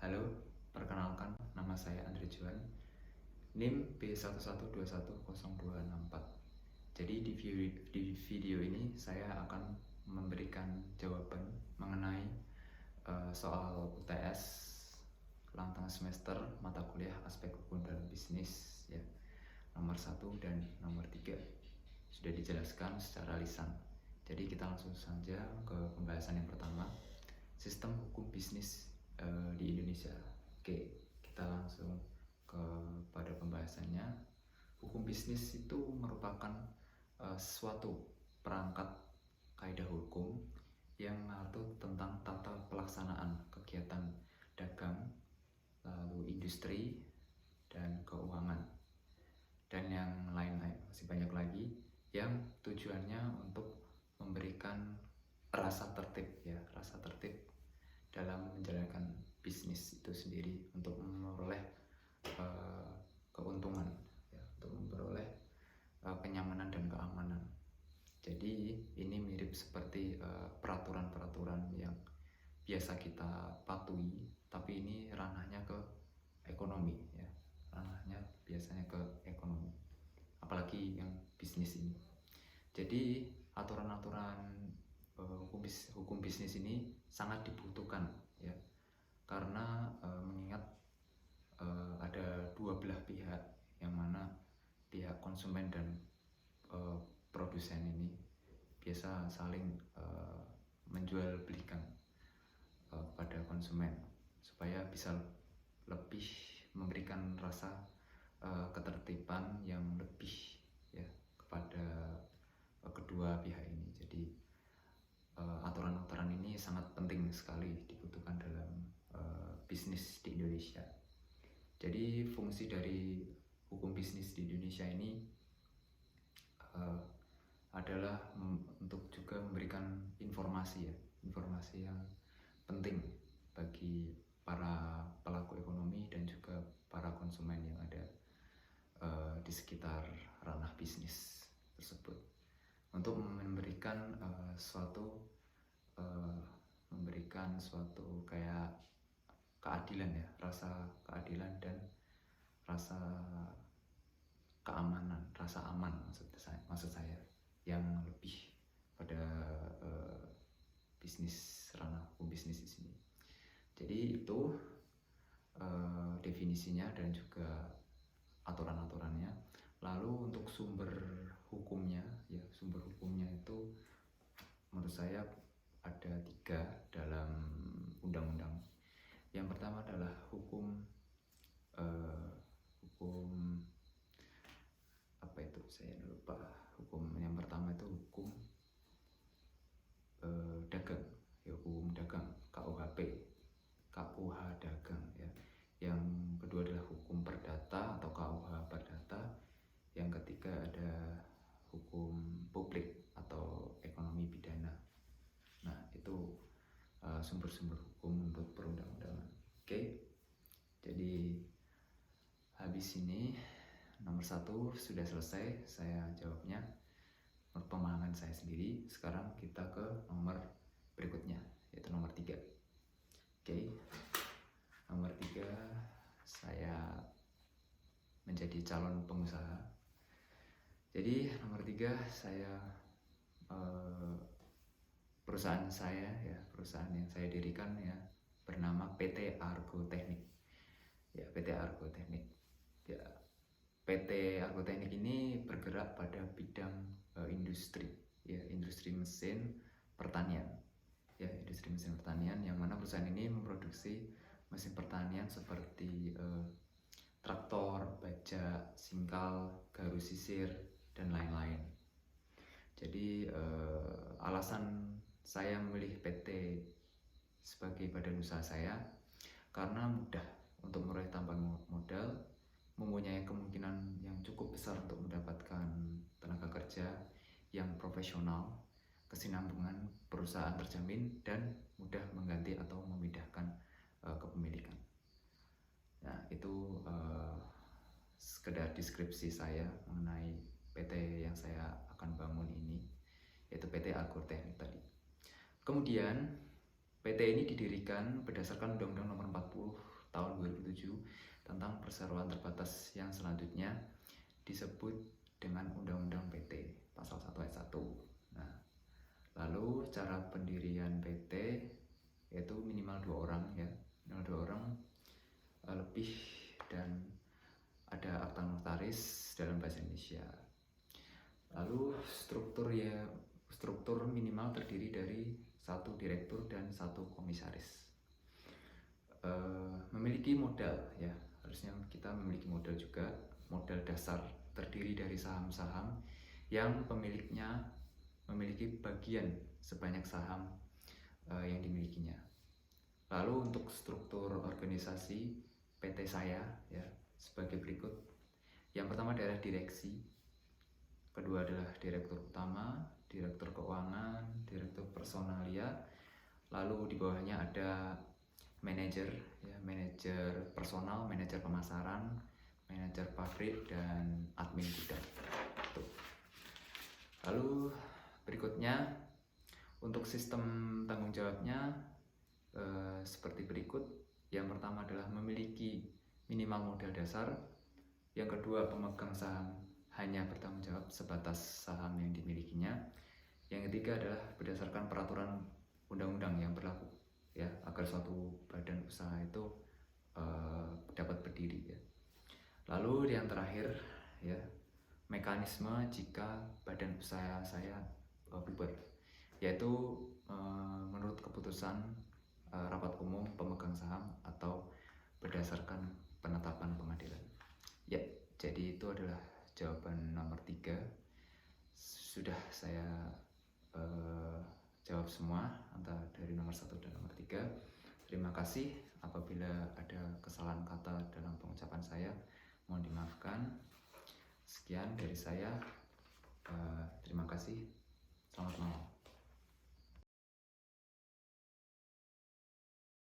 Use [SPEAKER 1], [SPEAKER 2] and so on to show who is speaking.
[SPEAKER 1] Halo, perkenalkan nama saya Andre Juan, NIM B11210264. Jadi di video ini saya akan memberikan jawaban mengenai soal UTS ulang semester mata kuliah aspek hukum dan bisnis ya, nomor 1 dan nomor 3 sudah dijelaskan secara lisan. Jadi kita langsung saja ke pembahasan yang pertama, sistem hukum bisnis di Indonesia. Oke, kita langsung kepada pembahasannya. Hukum bisnis itu merupakan suatu perangkat kaidah hukum yang mengatur tentang tata pelaksanaan kegiatan dagang, lalu industri dan keuangan, dan yang lain-lain masih banyak lagi, yang tujuannya untuk memberikan rasa tertib dalam menjalankan bisnis itu sendiri untuk memperoleh keuntungan ya, untuk memperoleh kenyamanan dan keamanan. Jadi ini mirip seperti peraturan-peraturan yang biasa kita patuhi, tapi ini ranahnya ke ekonomi ya, ranahnya biasanya ke ekonomi, apalagi yang bisnis ini. Jadi aturan-aturan hukum bisnis ini sangat dibutuhkan ya, karena mengingat ada dua belah pihak, yang mana pihak konsumen dan produsen ini biasa saling menjual belikan pada konsumen supaya bisa lebih memberikan rasa ketertiban yang lebih ya kepada kedua pihak ini. Jadi aturan-aturan ini sangat penting sekali dibutuhkan dalam bisnis di Indonesia. Jadi fungsi dari hukum bisnis di Indonesia ini adalah untuk juga memberikan informasi ya, informasi yang penting bagi para pelaku ekonomi dan juga para konsumen yang ada di sekitar ranah bisnis tersebut, untuk memberikan suatu kayak keadilan ya, rasa keadilan dan rasa keamanan, rasa aman maksud saya yang lebih pada bisnis, ranah hukum bisnis di sini. Jadi itu definisinya dan juga aturan-aturannya. Lalu untuk sumber hukumnya ya, sumber hukumnya itu menurut saya ada 3 dalam undang-undang. Yang pertama adalah hukum apa itu, saya lupa. Hukum yang pertama itu hukum dagang ya, hukum dagang, KUH dagang ya. Yang kedua adalah hukum perdata atau KUH perdata. Yang ketiga ada hukum publik atau ekonomi pidana. Nah itu sumber-sumber hukum untuk perundang-undangan. Oke, jadi habis ini nomor 1 sudah selesai saya jawabnya, menurut pemahaman saya sendiri. Sekarang kita ke nomor berikutnya, yaitu nomor 3. Oke, nomor 3, saya menjadi calon pengusaha. Jadi nomor 3, saya perusahaan yang saya dirikan ya, bernama PT Argo Teknik ya, PT Argo Teknik ya. PT Argo Teknik ini bergerak pada bidang industri ya, industri mesin pertanian ya, industri mesin pertanian, yang mana perusahaan ini memproduksi mesin pertanian seperti traktor, bajak, singkal, garu sisir dan lain-lain. Jadi alasan saya memilih PT sebagai badan usaha saya karena mudah untuk meraih tambahan modal, mempunyai kemungkinan yang cukup besar untuk mendapatkan tenaga kerja yang profesional, kesinambungan perusahaan terjamin, dan mudah mengganti atau memindahkan kepemilikan. Nah itu sekedar deskripsi saya mengenai PT yang saya akan bangun ini, yaitu PT Argo Teknik tadi. Kemudian PT ini didirikan berdasarkan Undang-Undang Nomor tahun 2007 tentang perseroan terbatas yang selanjutnya disebut dengan Undang-Undang PT pasal 1 ayat 1. Nah, lalu cara pendirian PT yaitu minimal 2 orang ya, minimal 2 orang lebih, dan ada akta notaris dalam bahasa Indonesia. Lalu struktur minimal terdiri dari 1 direktur dan 1 komisaris. Memiliki modal ya, harusnya kita memiliki modal juga. Modal dasar terdiri dari saham-saham yang pemiliknya memiliki bagian sebanyak saham yang dimilikinya. Lalu untuk struktur organisasi PT saya ya sebagai berikut. Yang pertama adalah direksi, kedua adalah direktur utama, direktur keuangan, direktur personalia, lalu di bawahnya ada manajer ya, manajer personal, manajer pemasaran, manajer pabrik, dan admin gudang. Lalu berikutnya untuk sistem tanggung jawabnya seperti berikut. Yang pertama adalah memiliki minimal modal dasar. Yang kedua, pemegang saham hanya bertanggung jawab sebatas saham yang dimilikinya. Yang ketiga adalah berdasarkan peraturan undang-undang yang berlaku ya, agar suatu badan usaha itu dapat berdiri ya. Lalu yang terakhir ya, mekanisme jika badan usaha saya bubar, yaitu menurut keputusan rapat umum pemegang saham atau berdasarkan penetapan pengadilan. Ya, jadi itu adalah jawaban nomor 3. Sudah saya jawab semua antara dari nomor 1 dan nomor 3. Terima kasih. Apabila ada kesalahan kata dalam pengucapan saya, mohon dimaafkan. Sekian dari saya. Terima kasih. Selamat malam.